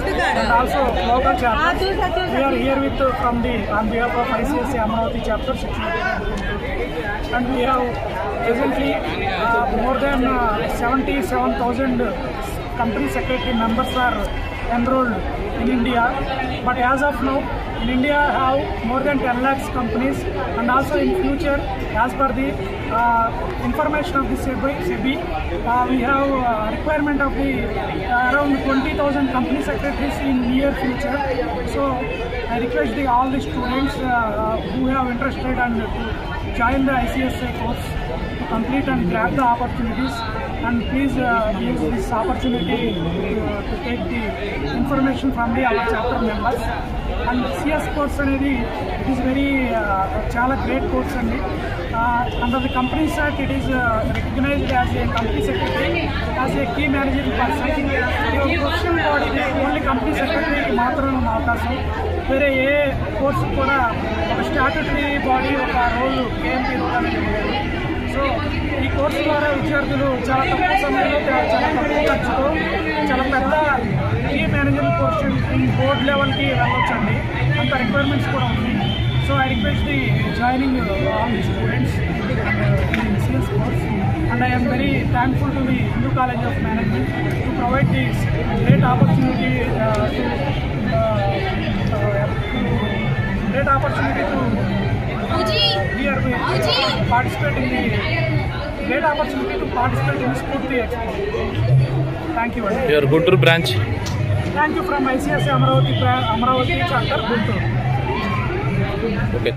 and also local chapters. We are here with on behalf of ICSA Amaravati chapter 698, and we have presently more than 77,000 company secretary members are enrolled in India. But as of now, in India have more than 10 lakhs companies, and also in future, as per the information of the SEBI, we have requirement of the around 20,000 company secretaries in near future. So I request all the students who have interested and to join the ICSA course to complete and grab the opportunities, and please use this opportunity to take the information from our chapter members. And CS course అనేది it is very చాలా great course అండి. Under the Companies Act, it is recognized as a company secretary as a key managing person. Professional body only company secretary కి మాత్రమే అవకాశం, వేరే ఏ course కూడా ఒక statutory body ఒక రోల్ KMP రోల్ అనేది లేదు. సో ఈ కోర్సు ద్వారా విద్యార్థులు చాలా తక్కువ సమయంలో చాలా తక్కువ ఖర్చుతో చాలా పెద్ద కీ మేనేజర్ పొజిషన్ బోర్డ్ లెవెల్కి వెళ్ళొచ్చండి. అంత రిక్వైర్మెంట్స్ కూడా ఉంది. So I request the joining all the students in CS course, and I am very thankful to the Hindu College of Management to provide this great opportunity to participate in the great opportunity to participate in Spurti Expo. Thank you. Your Guntur branch. Thank you from ICSA Amaravati chapter Guntur. Okay.